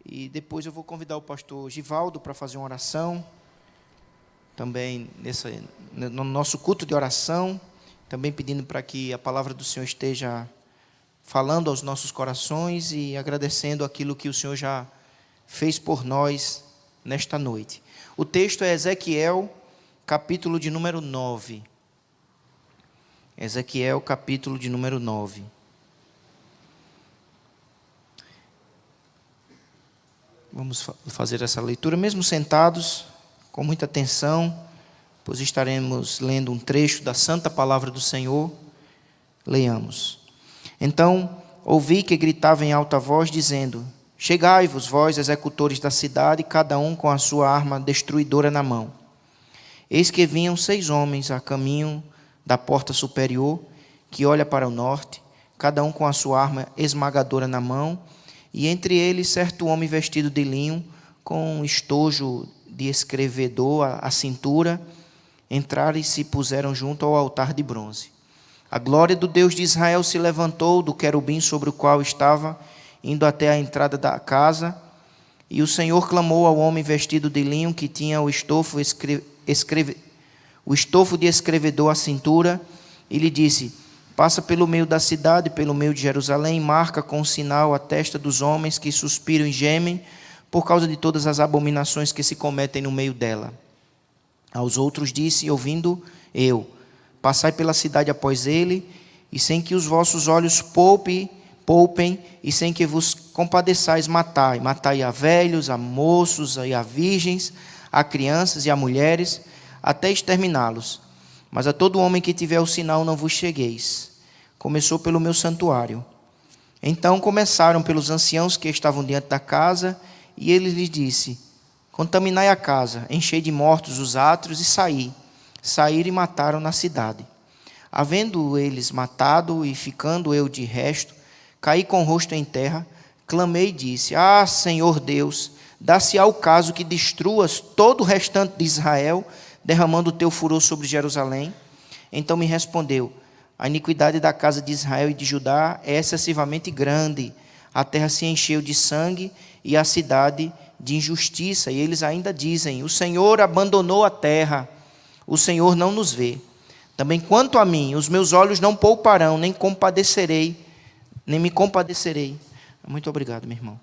E depois eu vou convidar o pastor Givaldo para fazer uma oração, também no nosso culto de oração, também pedindo para que a palavra do Senhor esteja falando aos nossos corações e agradecendo aquilo que o Senhor já fez por nós nesta noite. O texto é Ezequiel, capítulo de número 9. Ezequiel, capítulo de número 9. Vamos fazer essa leitura, mesmo sentados, com muita atenção, pois estaremos lendo um trecho da Santa Palavra do Senhor. Leiamos. Então, ouvi que gritava em alta voz, dizendo: Chegai-vos, vós, executores da cidade, cada um com a sua arma destruidora na mão. Eis que vinham 6 homens a caminho da porta superior, que olha para o norte, cada um com a sua arma esmagadora na mão, e entre eles certo homem vestido de linho, com um estojo de escrevedor à cintura, entraram e se puseram junto ao altar de bronze. A glória do Deus de Israel se levantou do querubim sobre o qual estava, indo até a entrada da casa, e o Senhor clamou ao homem vestido de linho, que tinha o estofo de escrevedor à cintura, e lhe disse: Passa pelo meio da cidade, pelo meio de Jerusalém, marca com um sinal a testa dos homens que suspiram e gemem, por causa de todas as abominações que se cometem no meio dela. Aos outros disse, ouvindo eu: Passai pela cidade após ele, e sem que os vossos olhos poupem, e sem que vos compadeçais, matai a velhos, a moços, e a virgens, a crianças e a mulheres, até exterminá-los. Mas a todo homem que tiver o sinal não vos chegueis. Começou pelo meu santuário. Então começaram pelos anciãos que estavam diante da casa, e ele lhes disse: Contaminai a casa, enchei de mortos os átrios e saí. Saíram e mataram na cidade. Havendo eles matado e ficando eu de resto, caí com o rosto em terra, clamei e disse: Ah, Senhor Deus, dá-se-á o caso que destruas todo o restante de Israel, derramando o teu furor sobre Jerusalém? Então me respondeu: A iniquidade da casa de Israel e de Judá é excessivamente grande. A terra se encheu de sangue e a cidade de injustiça. E eles ainda dizem: O Senhor abandonou a terra, o Senhor não nos vê. Também quanto a mim, os meus olhos não pouparão, nem me compadecerei. Muito obrigado, meu irmão.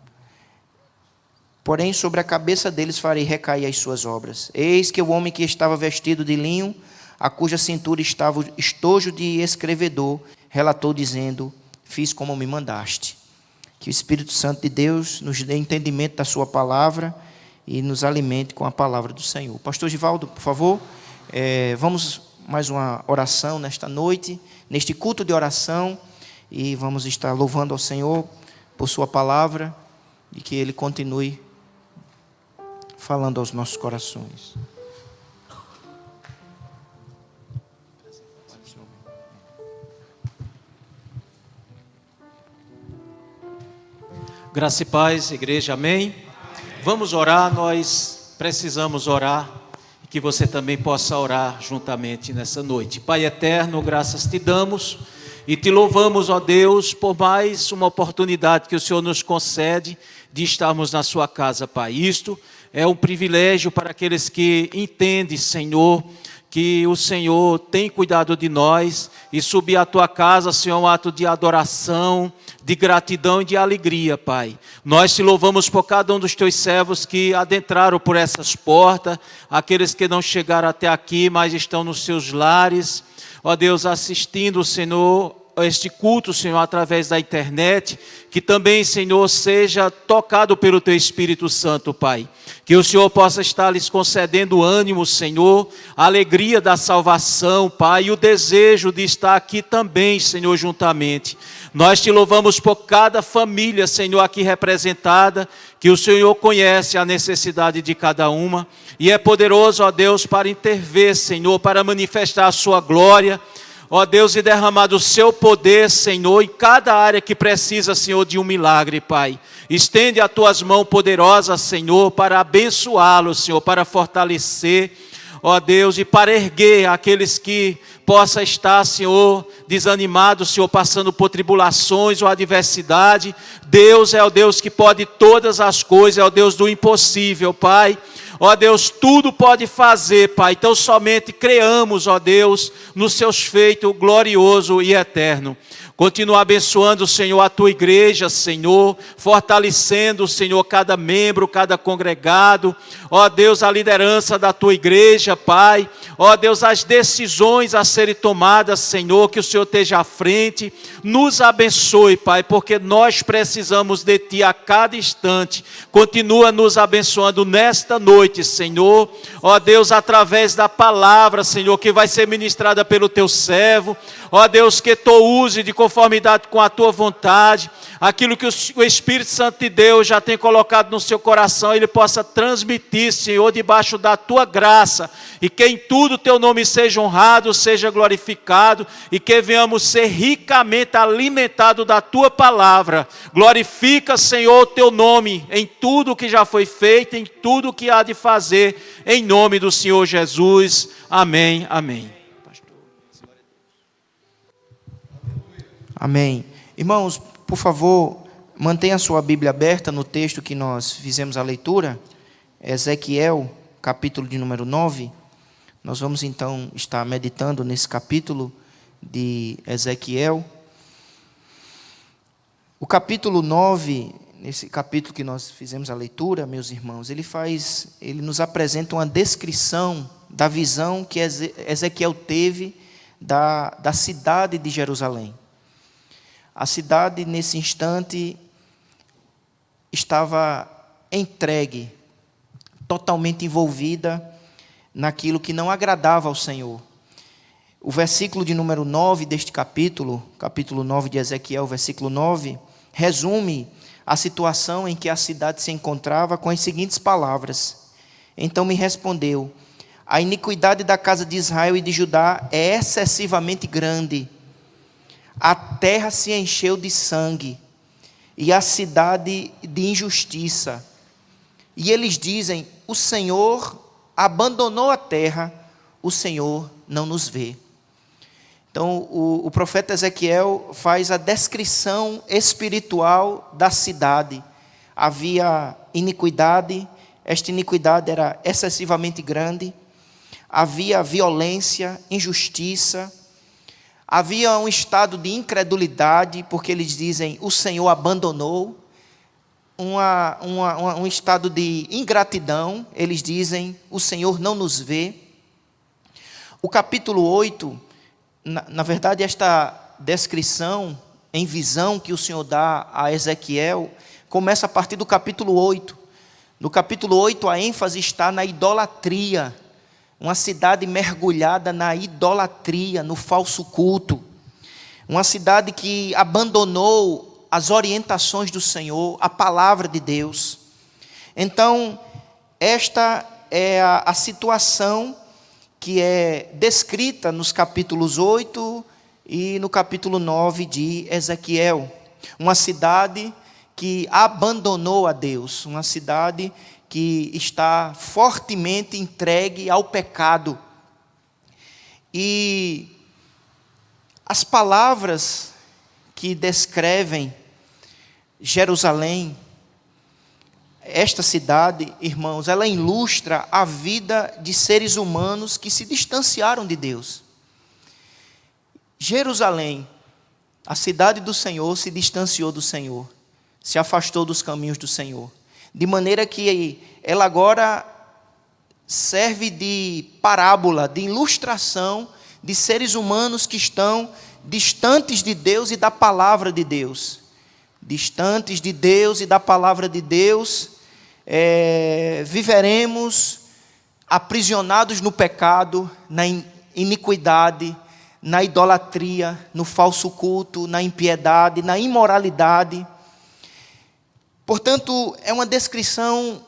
Porém, sobre a cabeça deles farei recair as suas obras. Eis que o homem que estava vestido de linho, a cuja cintura estava o estojo de escrevedor, relatou dizendo: Fiz como me mandaste. Que o Espírito Santo de Deus nos dê entendimento da sua palavra e nos alimente com a palavra do Senhor. Pastor Givaldo, por favor, vamos mais uma oração nesta noite, neste culto de oração, e vamos estar louvando ao Senhor por sua palavra e que Ele continue falando aos nossos corações. Graça e paz, igreja, amém? Vamos orar, nós precisamos orar, e que você também possa orar juntamente nessa noite. Pai eterno, graças te damos e te louvamos, ó Deus, por mais uma oportunidade que o Senhor nos concede de estarmos na sua casa, Pai. Isto é um privilégio para aqueles que entendem, Senhor, que o Senhor tem cuidado de nós, e subir à tua casa, Senhor, é um ato de adoração, de gratidão e de alegria, Pai. Nós te louvamos por cada um dos teus servos que adentraram por essas portas, aqueles que não chegaram até aqui, mas estão nos seus lares, ó Deus, assistindo, Senhor, este culto, Senhor, através da internet, que também, Senhor, seja tocado pelo Teu Espírito Santo, Pai. Que o Senhor possa estar lhes concedendo ânimo, Senhor, a alegria da salvação, Pai, e o desejo de estar aqui também, Senhor, juntamente. Nós te louvamos por cada família, Senhor, aqui representada, que o Senhor conhece a necessidade de cada uma, e é poderoso, ó Deus, para intervir, Senhor, para manifestar a sua glória, ó Deus, e derramar do seu poder, Senhor, em cada área que precisa, Senhor, de um milagre, Pai. Estende as tuas mãos poderosas, Senhor, para abençoá-los, Senhor, para fortalecer, ó Deus, e para erguer aqueles que possa estar, Senhor, desanimados, Senhor, passando por tribulações ou adversidade. Deus é o Deus que pode todas as coisas, é o Deus do impossível, Pai. Ó Deus, tudo pode fazer, Pai. Então somente creamos, ó Deus, nos seus feitos glorioso e eterno. Continua abençoando, Senhor, a tua igreja, Senhor, fortalecendo, Senhor, cada membro, cada congregado. Ó Deus, a liderança da tua igreja, Pai. Ó Deus, as decisões a serem tomadas, Senhor, que o Senhor esteja à frente. Nos abençoe, Pai, porque nós precisamos de Ti a cada instante. Continua nos abençoando nesta noite, Senhor. Ó Deus, através da palavra, Senhor, que vai ser ministrada pelo Teu servo. Ó Deus, que Tu use de conformidade com a Tua vontade, aquilo que o Espírito Santo de Deus já tem colocado no seu coração, Ele possa transmitir, Senhor, debaixo da Tua graça, e que em tudo Teu nome seja honrado, seja glorificado, e que venhamos ser ricamente alimentados da Tua palavra. Glorifica, Senhor, o Teu nome em tudo que já foi feito, em tudo que há de fazer, em nome do Senhor Jesus. Amém, amém. Amém. Irmãos, por favor, mantenha a sua Bíblia aberta no texto que nós fizemos a leitura, Ezequiel, capítulo de número 9. Nós vamos então estar meditando nesse capítulo de Ezequiel. O capítulo 9, nesse capítulo que nós fizemos a leitura, meus irmãos, ele nos apresenta uma descrição da visão que Ezequiel teve da cidade de Jerusalém. A cidade, nesse instante, estava entregue, totalmente envolvida naquilo que não agradava ao Senhor. O versículo de número 9 deste capítulo 9 de Ezequiel, versículo 9, resume a situação em que a cidade se encontrava com as seguintes palavras: então me respondeu, a iniquidade da casa de Israel e de Judá é excessivamente grande. A terra se encheu de sangue, e a cidade de injustiça. E eles dizem, o Senhor abandonou a terra, o Senhor não nos vê. Então, o profeta Ezequiel faz a descrição espiritual da cidade. Havia iniquidade, esta iniquidade era excessivamente grande, havia violência, injustiça, havia um estado de incredulidade, porque eles dizem, o Senhor abandonou. Um estado de ingratidão, eles dizem, o Senhor não nos vê. O capítulo 8, na verdade, esta descrição em visão que o Senhor dá a Ezequiel, começa a partir do capítulo 8. No capítulo 8, a ênfase está na idolatria. Uma cidade mergulhada na idolatria, no falso culto. Uma cidade que abandonou as orientações do Senhor, a palavra de Deus. Então, esta é a situação que é descrita nos capítulos 8 e no capítulo 9 de Ezequiel. Uma cidade que abandonou a Deus, uma cidade que está fortemente entregue ao pecado. E as palavras que descrevem Jerusalém, esta cidade, irmãos, ela ilustra a vida de seres humanos que se distanciaram de Deus. Jerusalém, a cidade do Senhor, se distanciou do Senhor, se afastou dos caminhos do Senhor. De maneira que ela agora serve de parábola, de ilustração de seres humanos que estão distantes de Deus e da palavra de Deus. Distantes de Deus e da palavra de Deus, viveremos aprisionados no pecado, na iniquidade, na idolatria, no falso culto, na impiedade, na imoralidade. Portanto, é uma descrição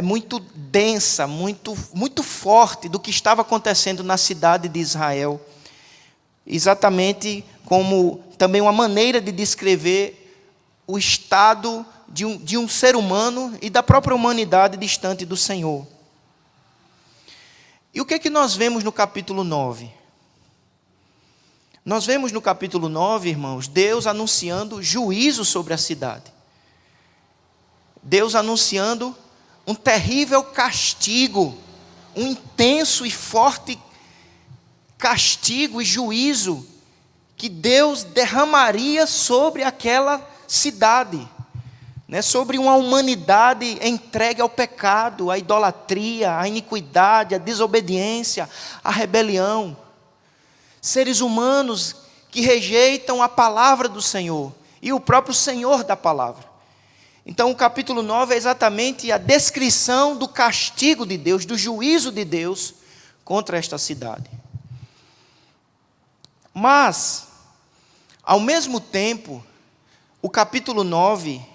muito densa, muito forte do que estava acontecendo na cidade de Israel. Exatamente como também uma maneira de descrever o estado de um ser humano e da própria humanidade distante do Senhor. E o que é que nós vemos no capítulo 9? Nós vemos no capítulo 9, irmãos, Deus anunciando juízo sobre a cidade. Deus anunciando um terrível castigo, um intenso e forte castigo e juízo que Deus derramaria sobre aquela cidade, né? Sobre uma humanidade entregue ao pecado, à idolatria, à iniquidade, à desobediência, à rebelião. Seres humanos que rejeitam a palavra do Senhor e o próprio Senhor da palavra. Então o capítulo 9 é exatamente a descrição do castigo de Deus, do juízo de Deus contra esta cidade. Mas, ao mesmo tempo, o capítulo 9,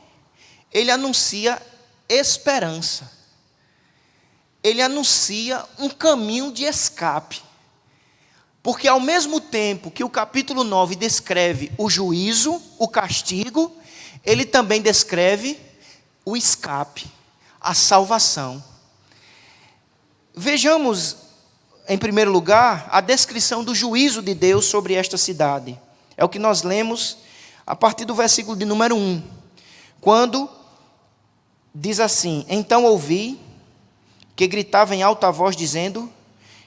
ele anuncia esperança. Ele anuncia um caminho de escape. Porque ao mesmo tempo que o capítulo 9 descreve o juízo, o castigo, ele também descreve o escape, a salvação. Vejamos, em primeiro lugar, a descrição do juízo de Deus sobre esta cidade. É o que nós lemos a partir do versículo de número 1. Quando diz assim: então ouvi que gritava em alta voz dizendo: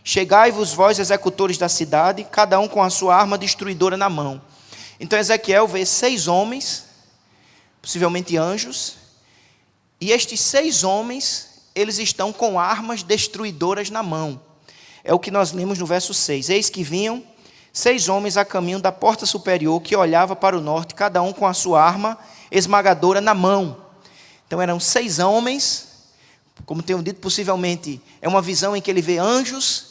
chegai-vos vós, executores da cidade, cada um com a sua arma destruidora na mão. Então Ezequiel vê 6 homens, possivelmente anjos, e estes 6 homens, eles estão com armas destruidoras na mão. É o que nós lemos no verso 6. Eis que vinham 6 homens a caminho da porta superior, que olhava para o norte, cada um com a sua arma esmagadora na mão. Então eram 6 homens, como tenho dito, possivelmente é uma visão em que ele vê anjos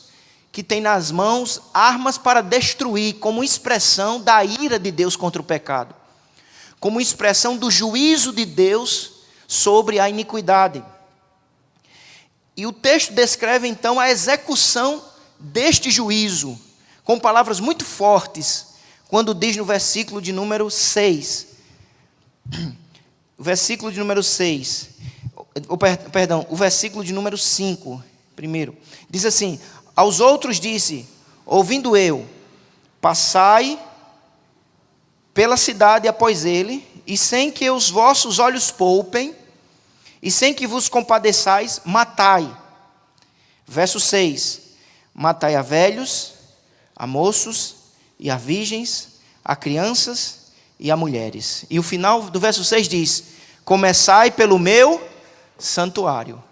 que têm nas mãos armas para destruir, como expressão da ira de Deus contra o pecado, como expressão do juízo de Deus sobre a iniquidade. E o texto descreve então a execução deste juízo, com palavras muito fortes, quando diz no versículo de número 6, o versículo de número 6, o versículo de número 5, primeiro, diz assim: aos outros disse, ouvindo eu, passai pela cidade após ele, e sem que os vossos olhos poupem, e sem que vos compadeçais, matai. Verso 6, matai a velhos, a moços, e a virgens, a crianças e a mulheres. E o final do verso 6 diz, começai pelo meu santuário.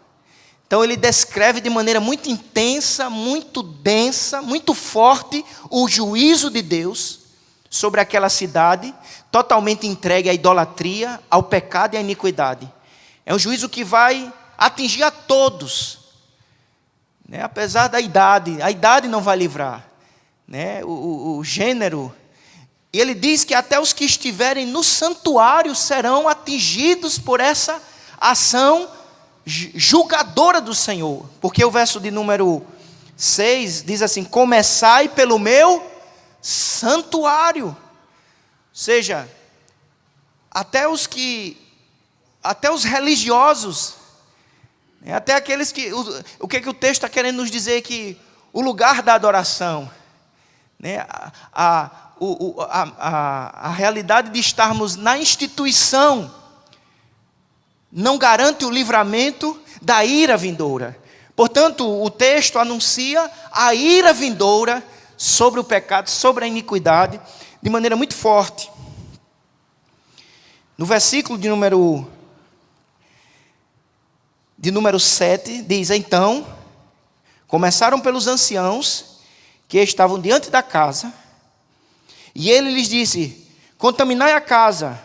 Então ele descreve de maneira muito intensa, muito densa, muito forte o juízo de Deus sobre aquela cidade, totalmente entregue à idolatria, ao pecado e à iniquidade. É um juízo que vai atingir a todos, né? Apesar da idade, a idade não vai livrar, né? O gênero. E ele diz que até os que estiverem no santuário serão atingidos por essa ação julgadora do Senhor, porque o verso de número 6 diz assim, começai pelo meu santuário, ou seja, até os religiosos, até aqueles que, o que o texto está querendo nos dizer, que o lugar da adoração, né, a realidade de estarmos na instituição, não garante o livramento da ira vindoura. Portanto, o texto anuncia a ira vindoura sobre o pecado, sobre a iniquidade, de maneira muito forte. No versículo de número 7, diz, então, começaram pelos anciãos que estavam diante da casa, e ele lhes disse, contaminai a casa,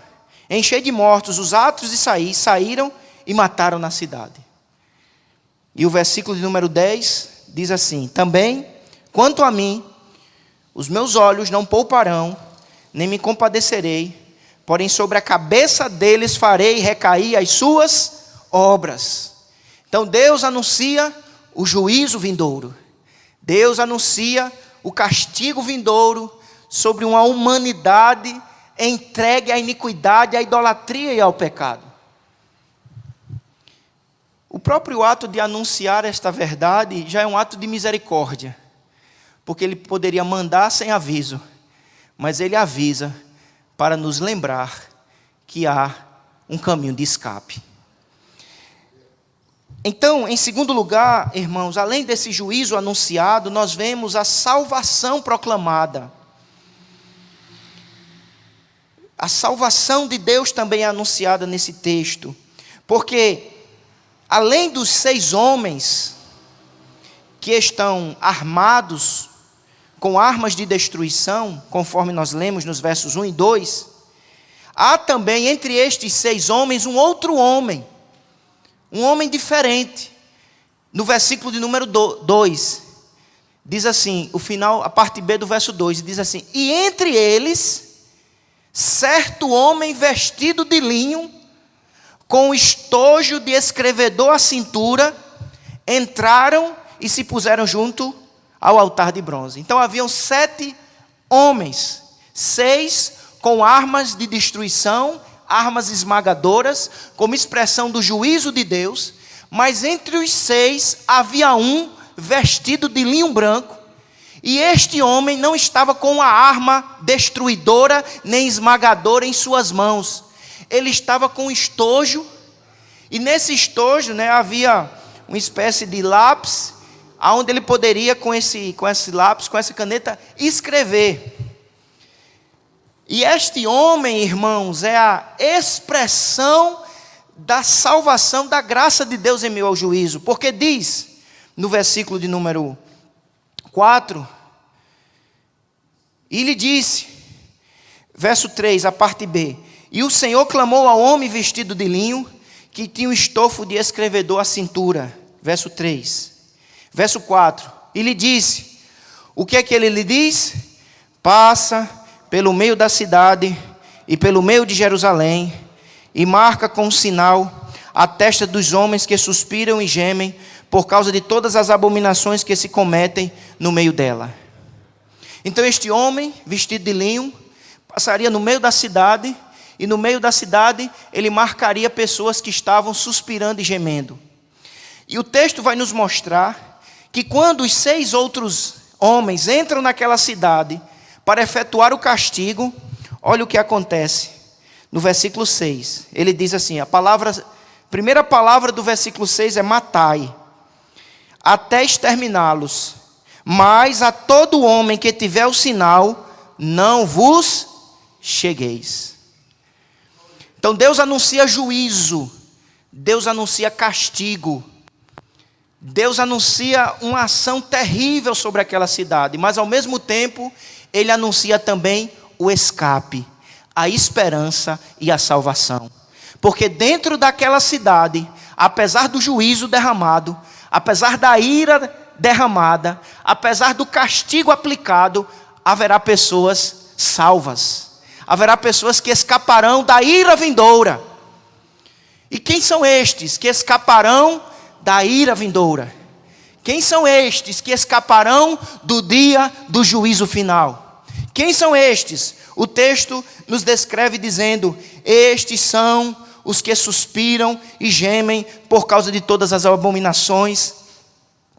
enchei de mortos os atos de saíram e mataram na cidade. E o versículo de número 10 diz assim, também, quanto a mim, os meus olhos não pouparão, nem me compadecerei, porém sobre a cabeça deles farei recair as suas obras. Então Deus anuncia o juízo vindouro, Deus anuncia o castigo vindouro sobre uma humanidade entregue à iniquidade, à idolatria e ao pecado. próprio ato de anunciar esta verdade já é um ato de misericórdia, porque ele poderia mandar sem aviso, mas ele avisa para nos lembrar que há um caminho de escape. Então, em segundo lugar, irmãos, além desse juízo anunciado, nós vemos a salvação proclamada. A salvação de Deus também é anunciada nesse texto, porque além dos 6 homens que estão armados com armas de destruição, conforme nós lemos nos versos 1 e 2, há também entre estes 6 homens um outro homem, um homem diferente. No versículo de número 2, diz assim, o final, a parte B do verso 2, diz assim: e entre eles, certo homem vestido de linho, com estojo de escrevedor à cintura, entraram e se puseram junto ao altar de bronze. Então haviam 7 homens, 6 com armas de destruição, armas esmagadoras, como expressão do juízo de Deus, mas entre os 6 havia um vestido de linho branco, e este homem não estava com a arma destruidora nem esmagadora em suas mãos, ele estava com estojo, e nesse estojo, havia uma espécie de lápis, onde ele poderia com esse lápis, com essa caneta, escrever. E este homem, irmãos, é a expressão da salvação, da graça de Deus em meio ao juízo. Porque diz, no versículo de número 4, e lhe disse, verso 3, a parte B, e o Senhor clamou ao homem vestido de linho, que tinha um estofo de escrevedor à cintura. Verso 3. Verso 4, e lhe disse, o que é que ele lhe diz? Passa pelo meio da cidade e pelo meio de Jerusalém, e marca com um sinal a testa dos homens que suspiram e gemem por causa de todas as abominações que se cometem no meio dela. Então este homem, vestido de linho, passaria no meio da cidade, e no meio da cidade ele marcaria pessoas que estavam suspirando e gemendo. E o texto vai nos mostrar que quando os 6 outros homens entram naquela cidade para efetuar o castigo, olha o que acontece. No versículo 6, ele diz assim, a primeira palavra do versículo 6 é matai, até exterminá-los, mas a todo homem que tiver o sinal, não vos chegueis. Então Deus anuncia juízo, Deus anuncia castigo, Deus anuncia uma ação terrível sobre aquela cidade, mas ao mesmo tempo, Ele anuncia também o escape, a esperança e a salvação. Porque dentro daquela cidade, apesar do juízo derramado, apesar da ira derramada, apesar do castigo aplicado, haverá pessoas salvas. Haverá pessoas que escaparão da ira vindoura. E quem são estes que escaparão da ira vindoura? Quem são estes que escaparão do dia do juízo final? Quem são estes? O texto nos descreve dizendo, estes são os que suspiram e gemem por causa de todas as abominações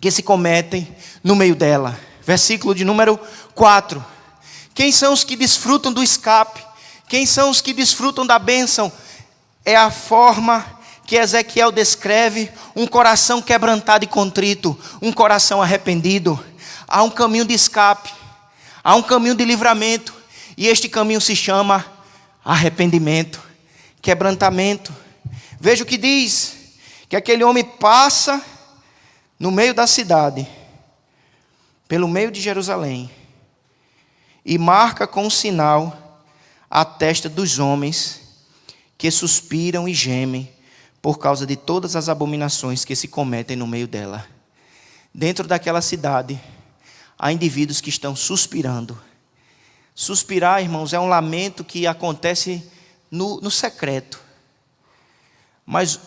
que se cometem no meio dela. Versículo de número 4. Quem são os que desfrutam do escape? Quem são os que desfrutam da bênção? É a forma que Ezequiel descreve, um coração quebrantado e contrito, um coração arrependido. Há um caminho de escape, há um caminho de livramento, e este caminho se chama arrependimento, quebrantamento. Veja o que diz, que aquele homem passa no meio da cidade, pelo meio de Jerusalém, e marca com um sinal a testa dos homens que suspiram e gemem por causa de todas as abominações que se cometem no meio dela. Dentro daquela cidade, há indivíduos que estão suspirando. Suspirar, irmãos, é um lamento que acontece no secreto. Mas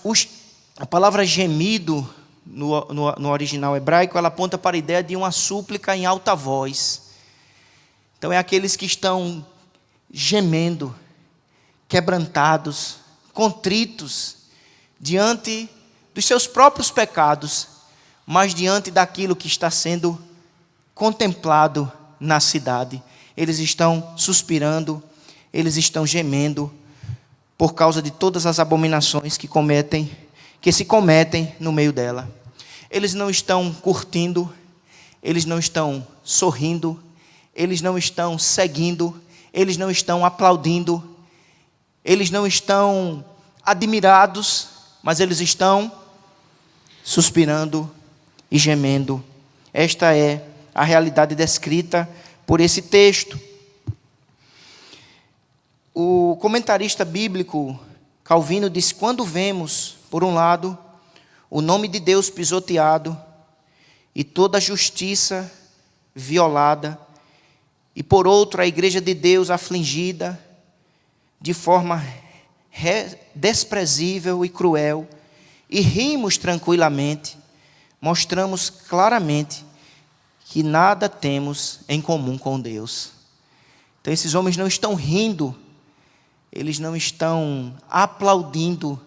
a palavra gemido, no original hebraico, ela aponta para a ideia de uma súplica em alta voz. Então é aqueles que estão gemendo, quebrantados, contritos, diante dos seus próprios pecados, mas diante daquilo que está sendo contemplado na cidade. Eles estão suspirando, eles estão gemendo por causa de todas as abominações que se cometem no meio dela. Eles não estão curtindo, eles não estão sorrindo, eles não estão seguindo, eles não estão aplaudindo, eles não estão admirados, mas eles estão suspirando e gemendo. Esta é a realidade descrita por esse texto. O comentarista bíblico Calvino disse: quando vemos, por um lado, o nome de Deus pisoteado e toda a justiça violada, e por outro, a igreja de Deus afligida de forma desprezível e cruel, e rimos tranquilamente, mostramos claramente que nada temos em comum com Deus. Então esses homens não estão rindo, eles não estão aplaudindo,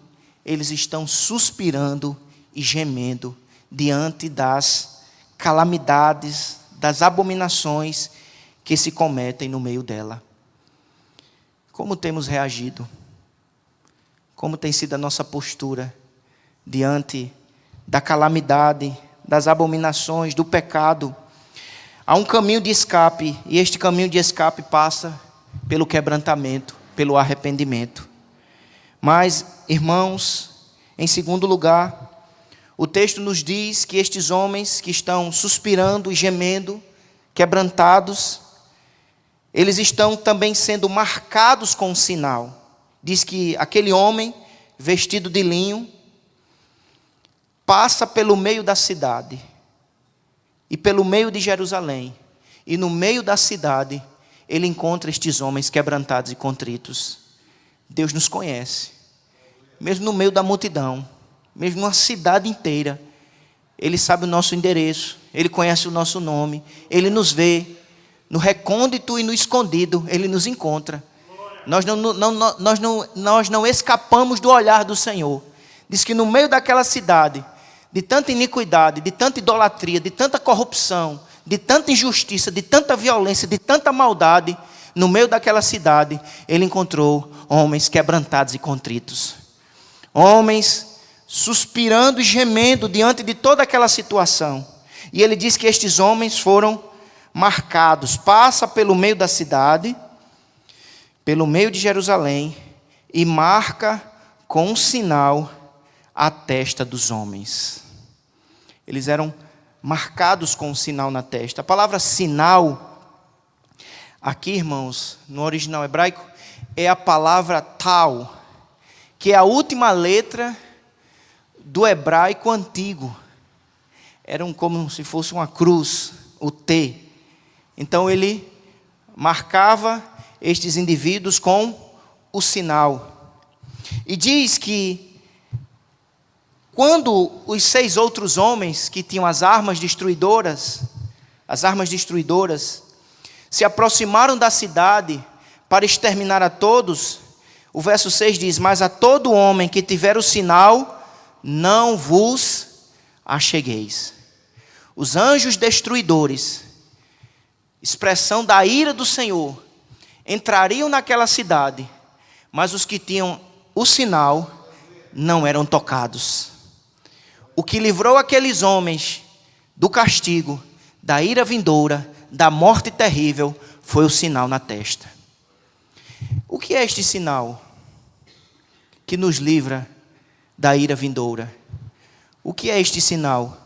eles estão suspirando e gemendo diante das calamidades, das abominações que se cometem no meio dela. Como temos reagido? Como tem sido a nossa postura diante da calamidade, das abominações, do pecado? Há um caminho de escape, e este caminho de escape passa pelo quebrantamento, pelo arrependimento. Mas, irmãos, em segundo lugar, o texto nos diz que estes homens que estão suspirando e gemendo, quebrantados, eles estão também sendo marcados com um sinal. Diz que aquele homem, vestido de linho, passa pelo meio da cidade e pelo meio de Jerusalém, e no meio da cidade ele encontra estes homens quebrantados e contritos. Deus nos conhece, mesmo no meio da multidão, mesmo numa cidade inteira. Ele sabe o nosso endereço, Ele conhece o nosso nome, Ele nos vê no recôndito e no escondido, Ele nos encontra. Nós não escapamos do olhar do Senhor. Diz que no meio daquela cidade, de tanta iniquidade, de tanta idolatria, de tanta corrupção, de tanta injustiça, de tanta violência, de tanta maldade, no meio daquela cidade, ele encontrou homens quebrantados e contritos. Homens suspirando e gemendo diante de toda aquela situação. E ele diz que estes homens foram marcados. Passa pelo meio da cidade, pelo meio de Jerusalém, e marca com um sinal a testa dos homens. Eles eram marcados com um sinal na testa. A palavra sinal, aqui, irmãos, no original hebraico, é a palavra tal, que é a última letra do hebraico antigo. Era como se fosse uma cruz, o T. Então ele marcava estes indivíduos com o sinal. E diz que quando os 6 outros homens que tinham as armas destruidoras, se aproximaram da cidade para exterminar a todos, o verso 6 diz: mas a todo homem que tiver o sinal, não vos achegueis. Os anjos destruidores, expressão da ira do Senhor, entrariam naquela cidade, mas os que tinham o sinal não eram tocados. O que livrou aqueles homens do castigo, da ira vindoura, da morte terrível, foi o sinal na testa. O que é este sinal que nos livra da ira vindoura? O que é este sinal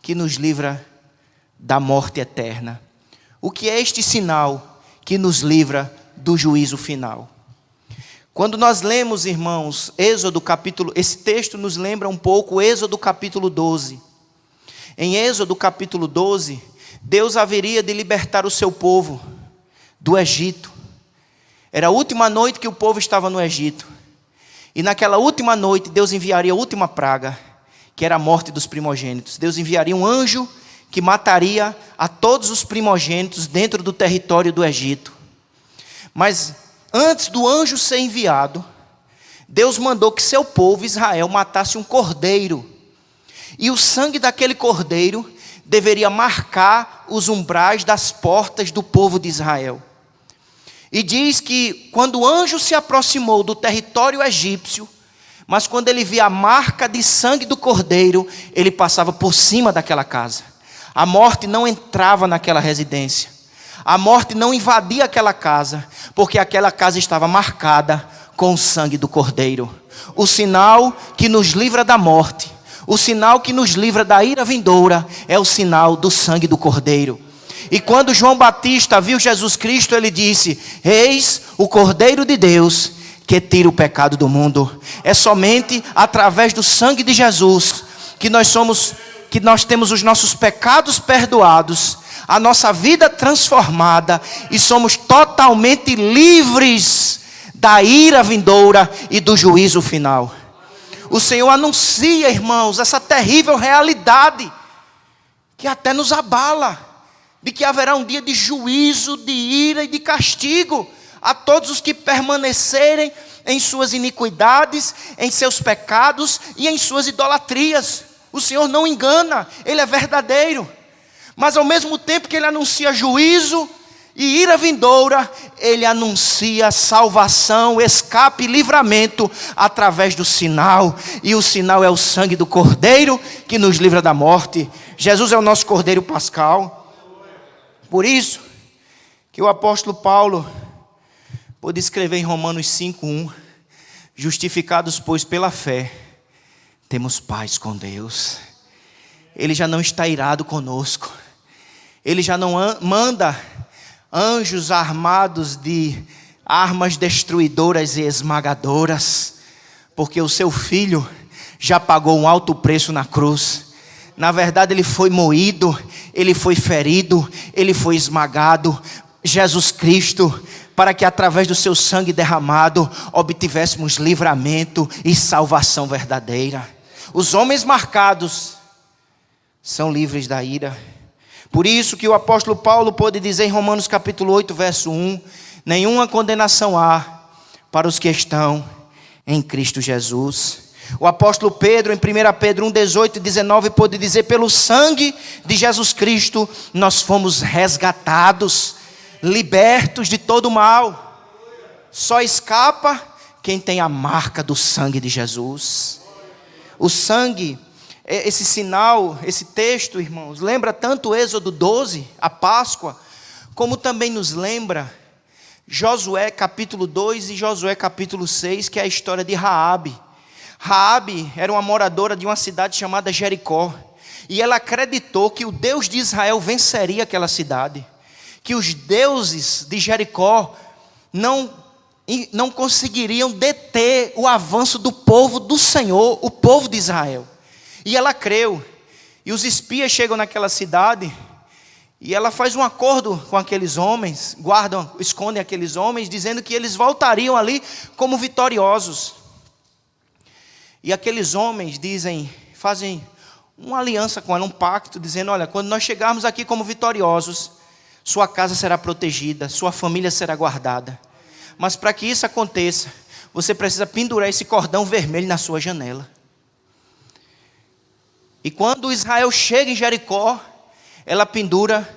que nos livra da morte eterna? O que é este sinal que nos livra do juízo final? Quando nós lemos, irmãos, esse texto nos lembra um pouco Êxodo capítulo 12. Em Êxodo capítulo 12, Deus haveria de libertar o seu povo do Egito. Era a última noite que o povo estava no Egito. E naquela última noite, Deus enviaria a última praga, que era a morte dos primogênitos. Deus enviaria um anjo que mataria a todos os primogênitos dentro do território do Egito. Mas antes do anjo ser enviado, Deus mandou que seu povo, Israel, matasse um cordeiro E o sangue daquele cordeiro deveria marcar os umbrais das portas do povo de Israel. E diz que quando o anjo se aproximou do território egípcio, mas quando ele via a marca de sangue do cordeiro, ele passava por cima daquela casa. A morte não entrava naquela residência. A morte não invadia aquela casa, porque aquela casa estava marcada com o sangue do cordeiro. O sinal que nos livra da morte, o sinal que nos livra da ira vindoura, é o sinal do sangue do cordeiro. E quando João Batista viu Jesus Cristo, ele disse: eis o Cordeiro de Deus que tira o pecado do mundo. É somente através do sangue de Jesus que nós temos os nossos pecados perdoados, a nossa vida transformada e somos totalmente livres da ira vindoura e do juízo final. O Senhor anuncia, irmãos, essa terrível realidade que até nos abala, de que haverá um dia de juízo, de ira e de castigo a todos os que permanecerem em suas iniquidades, em seus pecados e em suas idolatrias. O Senhor não engana, Ele é verdadeiro. Mas ao mesmo tempo que Ele anuncia juízo e ira vindoura, Ele anuncia salvação, escape e livramento através do sinal. E o sinal é o sangue do Cordeiro que nos livra da morte. Jesus é o nosso Cordeiro pascal. Por isso que o apóstolo Paulo pôde escrever em Romanos 5:1: justificados, pois, pela fé, temos paz com Deus. Ele já não está irado conosco. Ele já não manda anjos armados de armas destruidoras e esmagadoras, porque o seu filho já pagou um alto preço na cruz. Na verdade, ele foi moído, ele foi ferido, ele foi esmagado. Jesus Cristo, para que através do seu sangue derramado obtivéssemos livramento e salvação verdadeira. Os homens marcados são livres da ira. Por isso que o apóstolo Paulo pôde dizer em Romanos capítulo 8, verso 1: nenhuma condenação há para os que estão em Cristo Jesus. O apóstolo Pedro, em 1 Pedro 1, 18 e 19, pôde dizer: pelo sangue de Jesus Cristo nós fomos resgatados, libertos de todo o mal. Só escapa quem tem a marca do sangue de Jesus. O sangue, esse sinal, esse texto, irmãos, lembra tanto Êxodo 12, a Páscoa, como também nos lembra Josué capítulo 2 e Josué capítulo 6, que é a história de Raabe. Raabe era uma moradora de uma cidade chamada Jericó, e ela acreditou que o Deus de Israel venceria aquela cidade, que os deuses de Jericó não conseguiriam deter o avanço do povo do Senhor, o povo de Israel. E ela creu, e os espias chegam naquela cidade, e ela faz um acordo com aqueles homens, escondem aqueles homens, dizendo que eles voltariam ali como vitoriosos. E aqueles homens fazem uma aliança com ela, um pacto, dizendo: olha, quando nós chegarmos aqui como vitoriosos, sua casa será protegida, sua família será guardada. Mas para que isso aconteça, você precisa pendurar esse cordão vermelho na sua janela. E quando Israel chega em Jericó, ela pendura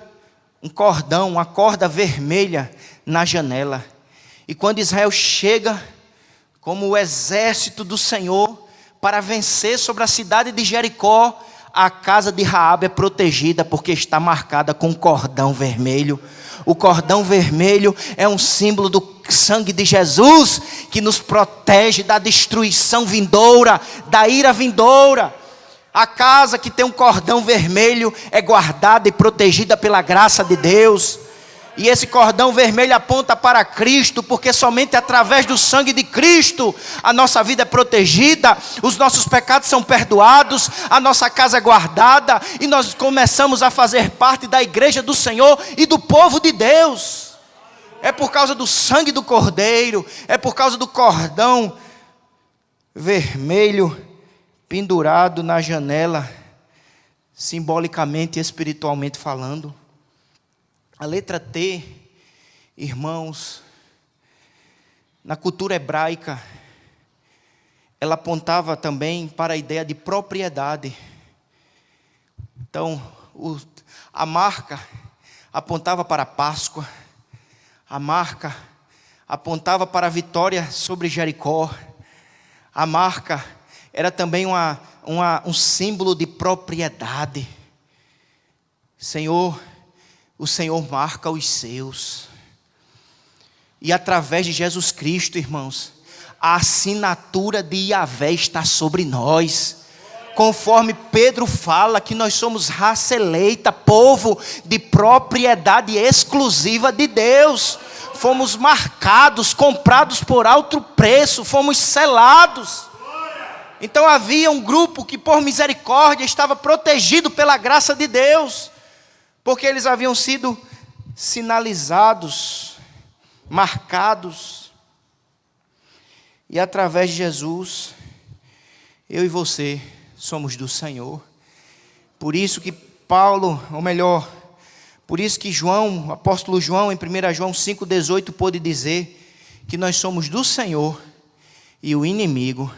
um cordão, uma corda vermelha na janela. E quando Israel chega como o exército do Senhor para vencer sobre a cidade de Jericó, a casa de Raabe é protegida porque está marcada com um cordão vermelho. O cordão vermelho é um símbolo do sangue de Jesus, que nos protege da destruição vindoura, da ira vindoura. A casa que tem um cordão vermelho é guardada e protegida pela graça de Deus. E esse cordão vermelho aponta para Cristo, porque somente através do sangue de Cristo a nossa vida é protegida, os nossos pecados são perdoados, a nossa casa é guardada e nós começamos a fazer parte da igreja do Senhor e do povo de Deus. É por causa do sangue do Cordeiro, é por causa do cordão vermelho pendurado na janela, simbolicamente e espiritualmente falando. A letra T, irmãos, na cultura hebraica, ela apontava também para a ideia de propriedade. Então, a marca apontava para a Páscoa, a marca apontava para a vitória sobre Jericó, a marca era também um símbolo de propriedade. Senhor, o Senhor marca os seus. E através de Jesus Cristo, irmãos, a assinatura de Yahvé está sobre nós. Conforme Pedro fala que nós somos raça eleita, povo de propriedade exclusiva de Deus. Fomos marcados, comprados por alto preço, fomos selados. Então havia um grupo que por misericórdia estava protegido pela graça de Deus, porque eles haviam sido sinalizados, marcados. E através de Jesus, eu e você somos do Senhor. Por isso que por isso que João, o apóstolo João, em 1 João 5,18, pôde dizer que nós somos do Senhor e o inimigo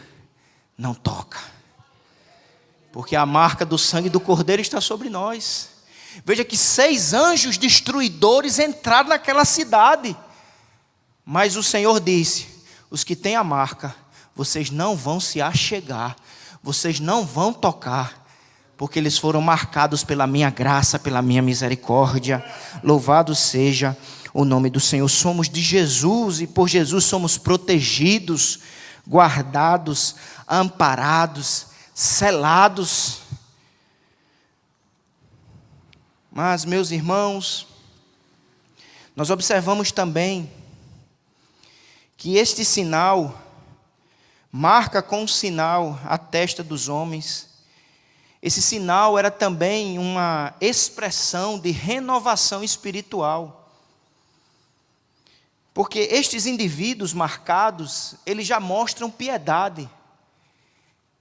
não toca. Porque a marca do sangue do Cordeiro está sobre nós. Veja que 6 anjos destruidores entraram naquela cidade. Mas o Senhor disse: os que têm a marca, vocês não vão se achegar, vocês não vão tocar, porque eles foram marcados pela minha graça, pela minha misericórdia. Louvado seja o nome do Senhor. Somos de Jesus e por Jesus somos protegidos, guardados, amparados, selados. Mas, meus irmãos, nós observamos também que este sinal marca com um sinal a testa dos homens. Esse sinal era também uma expressão de renovação espiritual. Porque estes indivíduos marcados, eles já mostram piedade.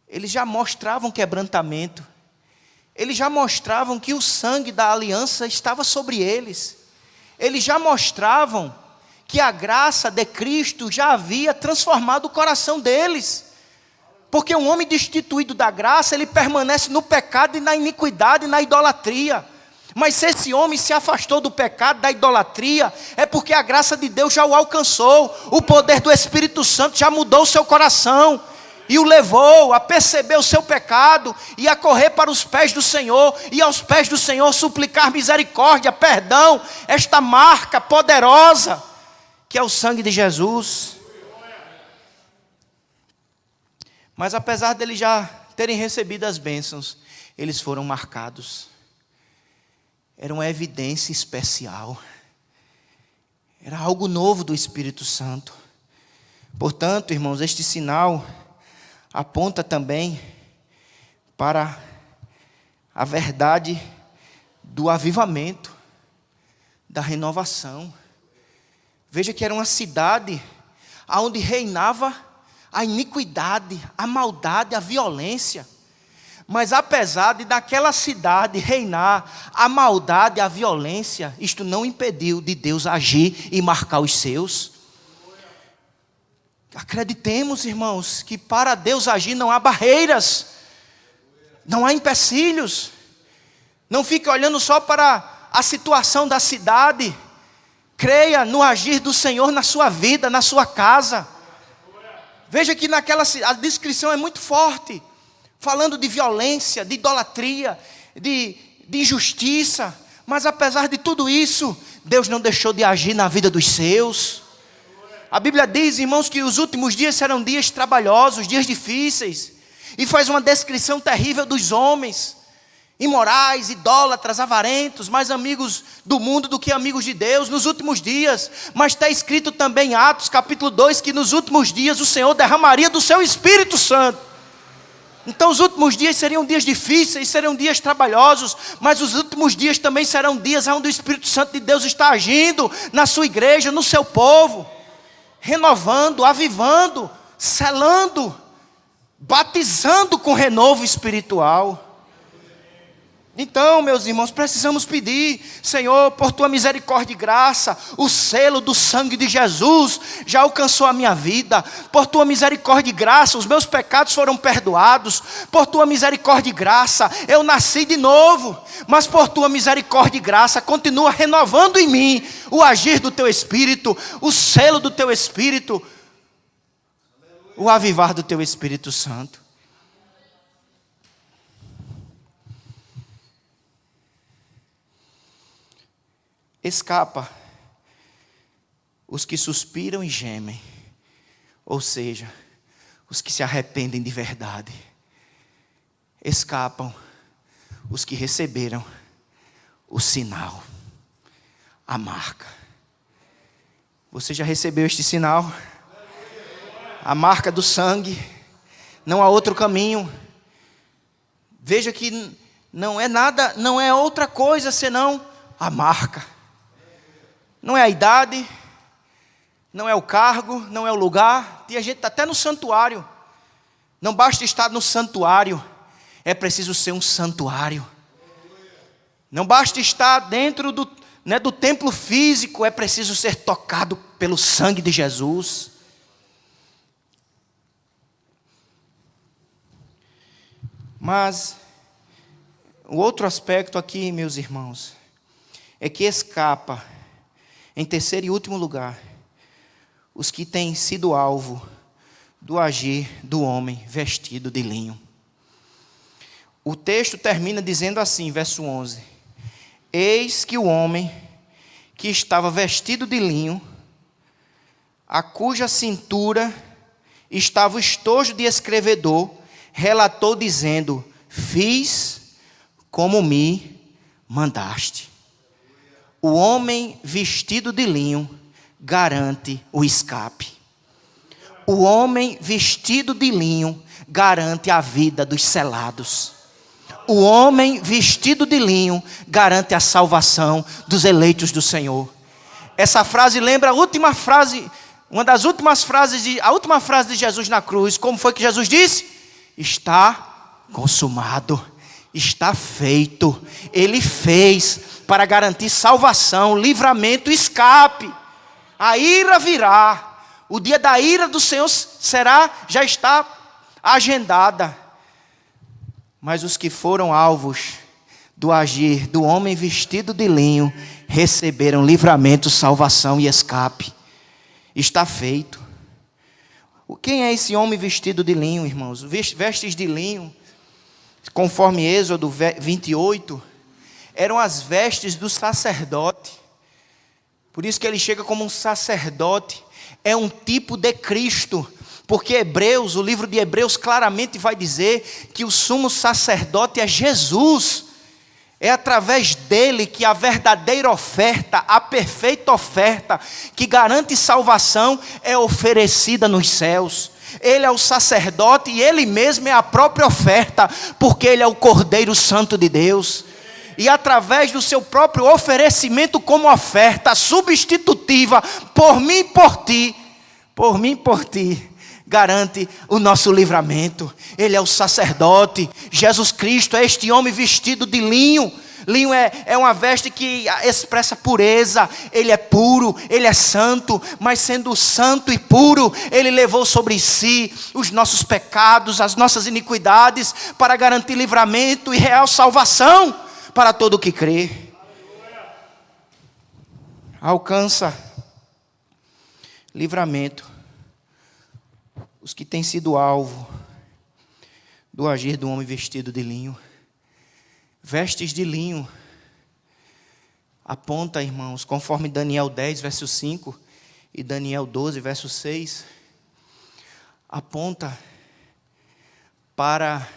Eles já mostravam quebrantamento. Eles já mostravam que o sangue da aliança estava sobre eles. Eles já mostravam que a graça de Cristo já havia transformado o coração deles. Porque um homem destituído da graça, ele permanece no pecado e na iniquidade e na idolatria. Mas se esse homem se afastou do pecado, da idolatria, é porque a graça de Deus já o alcançou. O poder do Espírito Santo já mudou o seu coração e o levou a perceber o seu pecado e a correr para os pés do Senhor, e aos pés do Senhor suplicar misericórdia, perdão, esta marca poderosa que é o sangue de Jesus. Mas apesar deles já terem recebido as bênçãos, eles foram marcados. Era uma evidência especial. Era algo novo do Espírito Santo. Portanto, irmãos, este sinal aponta também para a verdade do avivamento, da renovação. Veja que era uma cidade onde reinava a iniquidade, a maldade, a violência. Mas apesar de naquela cidade reinar a maldade, a violência, isto não impediu de Deus agir e marcar os seus. Acreditemos, irmãos, que para Deus agir não há barreiras, não há empecilhos. Não fique olhando só para a situação da cidade. Creia no agir do Senhor na sua vida, na sua casa. Veja que a descrição é muito forte, falando de violência, de idolatria, de injustiça. Mas apesar de tudo isso, Deus não deixou de agir na vida dos seus. A Bíblia diz, irmãos, que os últimos dias serão dias trabalhosos, dias difíceis. E faz uma descrição terrível dos homens, imorais, idólatras, avarentos, mais amigos do mundo do que amigos de Deus, nos últimos dias. Mas está escrito também em Atos capítulo 2, que nos últimos dias o Senhor derramaria do seu Espírito Santo. Então os últimos dias seriam dias difíceis, seriam dias trabalhosos, mas os últimos dias também serão dias onde o Espírito Santo de Deus está agindo na sua igreja, no seu povo, renovando, avivando, selando, batizando com renovo espiritual. Então, meus irmãos, precisamos pedir, Senhor, por tua misericórdia e graça, o selo do sangue de Jesus já alcançou a minha vida. Por tua misericórdia e graça, os meus pecados foram perdoados. Por tua misericórdia e graça, eu nasci de novo. Mas por tua misericórdia e graça, continua renovando em mim o agir do teu Espírito, o selo do teu Espírito, o avivar do teu Espírito Santo. Escapa os que suspiram e gemem, ou seja, os que se arrependem de verdade. Escapam os que receberam o sinal, a marca. Você já recebeu este sinal? A marca do sangue. Não há outro caminho. Veja que não é nada, não é outra coisa senão a marca. Não é a idade, não é o cargo, não é o lugar. Tem gente até no santuário. Não basta estar no santuário, é preciso ser um santuário. Não basta estar dentro do templo físico, é preciso ser tocado pelo sangue de Jesus. Mas o outro aspecto aqui, meus irmãos, é que escapa, em terceiro e último lugar, os que têm sido alvo do agir do homem vestido de linho. O texto termina dizendo assim, verso 11: Eis que o homem que estava vestido de linho, a cuja cintura estava o estojo de escrevedor, relatou dizendo: Fiz como me mandaste. O homem vestido de linho garante o escape. O homem vestido de linho garante a vida dos selados. O homem vestido de linho garante a salvação dos eleitos do Senhor. Essa frase lembra a última frase, a última frase de Jesus na cruz. Como foi que Jesus disse? Está consumado, está feito. Ele fez para garantir salvação, livramento, escape. A ira virá. O dia da ira do Senhor já está agendada. Mas os que foram alvos do agir do homem vestido de linho receberam livramento, salvação e escape. Está feito. Quem é esse homem vestido de linho, irmãos? Vestes de linho, conforme Êxodo 28, eram as vestes do sacerdote. Por isso que ele chega como um sacerdote. É um tipo de Cristo. Porque Hebreus, o livro de Hebreus claramente vai dizer que o sumo sacerdote é Jesus. É através dele que a verdadeira oferta, a perfeita oferta, que garante salvação, é oferecida nos céus. Ele é o sacerdote e ele mesmo é a própria oferta, porque ele é o Cordeiro Santo de Deus. E através do seu próprio oferecimento como oferta substitutiva, por mim e por ti, garante o nosso livramento. Ele é o sacerdote. Jesus Cristo é este homem vestido de linho. Linho é uma veste que expressa pureza. Ele é puro, ele é santo. Mas sendo santo e puro, ele levou sobre si os nossos pecados, as nossas iniquidades, para garantir livramento e real salvação para todo o que crê. Alcança livramento os que têm sido alvo do agir do homem vestido de linho. Vestes de linho aponta, irmãos, conforme Daniel 10, verso 5 e Daniel 12, verso 6, aponta para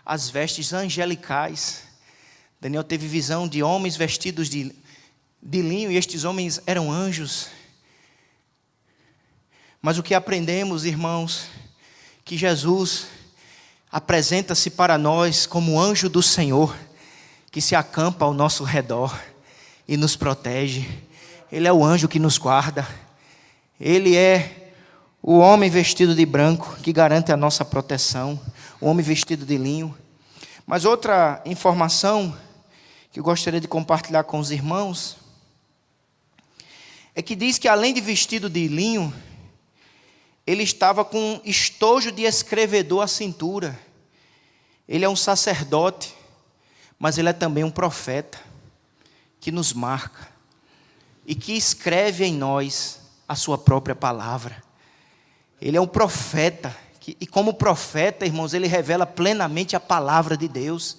as vestes angelicais. Daniel teve visão de homens vestidos de linho, e estes homens eram anjos. Mas o que aprendemos, irmãos, que Jesus apresenta-se para nós como anjo do Senhor, que se acampa ao nosso redor e nos protege. Ele é o anjo que nos guarda. Ele é o homem vestido de branco que garante a nossa proteção. O homem vestido de linho. Mas outra informação que eu gostaria de compartilhar com os irmãos é que diz que além de vestido de linho, ele estava com estojo de escrevedor à cintura. Ele é um sacerdote, mas ele é também um profeta que nos marca e que escreve em nós a sua própria palavra. Ele é um profeta, e como profeta, irmãos, ele revela plenamente a palavra de Deus.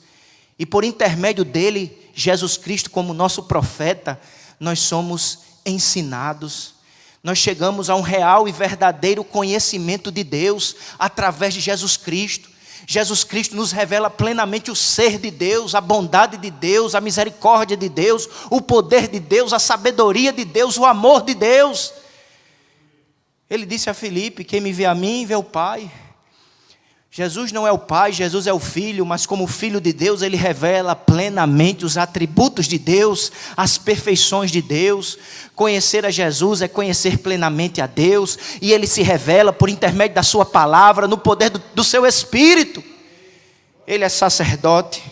E por intermédio dele, Jesus Cristo, como nosso profeta, nós somos ensinados. Nós chegamos a um real e verdadeiro conhecimento de Deus através de Jesus Cristo. Jesus Cristo nos revela plenamente o ser de Deus, a bondade de Deus, a misericórdia de Deus, o poder de Deus, a sabedoria de Deus, o amor de Deus. Ele disse a Filipe: quem me vê a mim, vê o Pai. Jesus não é o Pai, Jesus é o Filho, mas como Filho de Deus, ele revela plenamente os atributos de Deus, as perfeições de Deus. Conhecer a Jesus é conhecer plenamente a Deus, e ele se revela por intermédio da sua palavra, no poder do seu Espírito. Ele é sacerdote,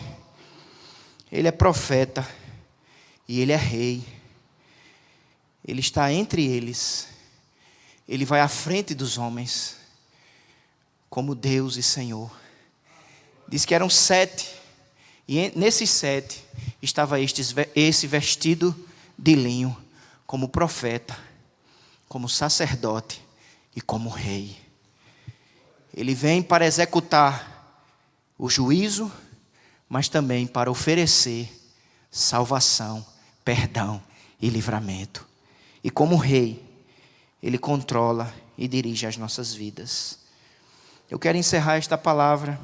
ele é profeta, e ele é rei. Ele está entre eles, ele vai à frente dos homens, como Deus e Senhor. Diz que eram 7, e nesses 7 estava esse vestido de linho, como profeta, como sacerdote e como rei. Ele vem para executar o juízo, mas também para oferecer salvação, perdão e livramento. E como rei, ele controla e dirige as nossas vidas. Eu quero encerrar esta palavra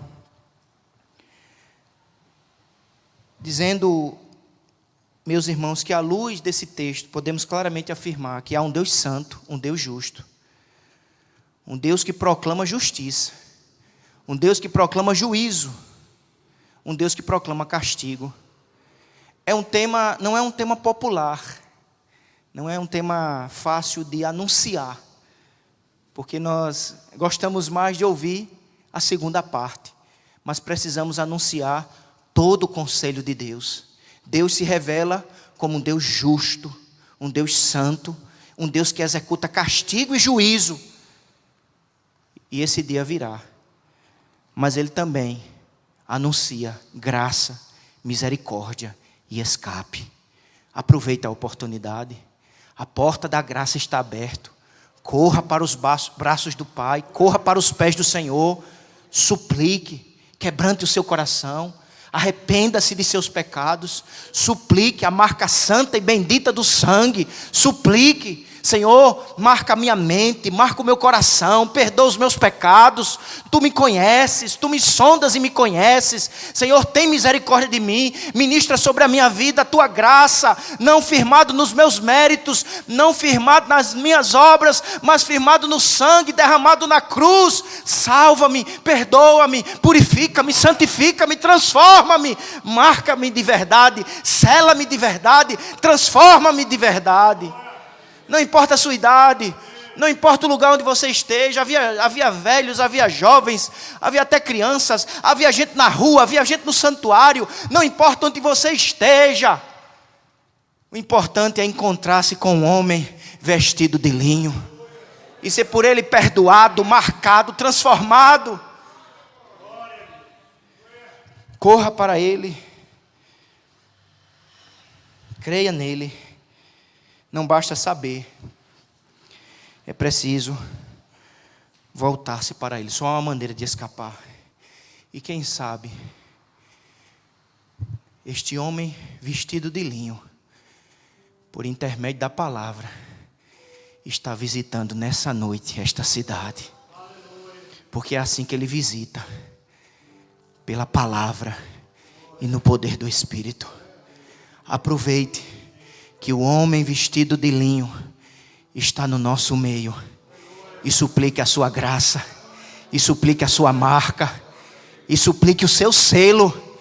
dizendo, meus irmãos, que à luz desse texto podemos claramente afirmar que há um Deus santo, um Deus justo, um Deus que proclama justiça, um Deus que proclama juízo, um Deus que proclama castigo. Não é um tema popular, não é um tema fácil de anunciar, porque nós gostamos mais de ouvir a segunda parte, mas precisamos anunciar todo o conselho de Deus. Deus se revela como um Deus justo, um Deus santo, um Deus que executa castigo e juízo. E esse dia virá. Mas ele também anuncia graça, misericórdia e escape. Aproveite a oportunidade. A porta da graça está aberta. Corra para os braços do Pai, corra para os pés do Senhor, suplique, quebrante o seu coração, arrependa-se de seus pecados, suplique a marca santa e bendita do sangue, suplique: Senhor, marca a minha mente, marca o meu coração, perdoa os meus pecados. Tu me conheces, tu me sondas e me conheces. Senhor, tem misericórdia de mim, ministra sobre a minha vida a tua graça, não firmado nos meus méritos, não firmado nas minhas obras, mas firmado no sangue derramado na cruz. Salva-me, perdoa-me, purifica-me, santifica-me, transforma-me, marca-me de verdade, sela-me de verdade, transforma-me de verdade. Não importa a sua idade, não importa o lugar onde você esteja, havia velhos, havia jovens, havia até crianças, havia gente na rua, havia gente no santuário, não importa onde você esteja, o importante é encontrar-se com um homem vestido de linho, e ser por ele perdoado, marcado, transformado. Corra para ele, creia nele. Não basta saber, é preciso voltar-se para ele. Só há uma maneira de escapar. E quem sabe, este homem vestido de linho, por intermédio da palavra, está visitando nessa noite esta cidade. Porque é assim que ele visita, pela palavra e no poder do Espírito. Aproveite que o homem vestido de linho está no nosso meio, e suplique a sua graça, e suplique a sua marca, e suplique o seu selo.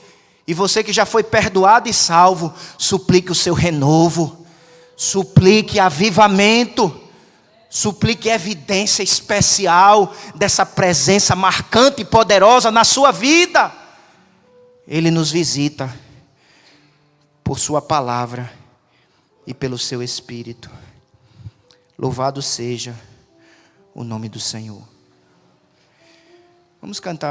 E você que já foi perdoado e salvo, suplique o seu renovo, suplique avivamento, suplique evidência especial dessa presença marcante e poderosa na sua vida. Ele nos visita por sua palavra e pelo seu Espírito. Louvado seja o nome do Senhor. Vamos cantar.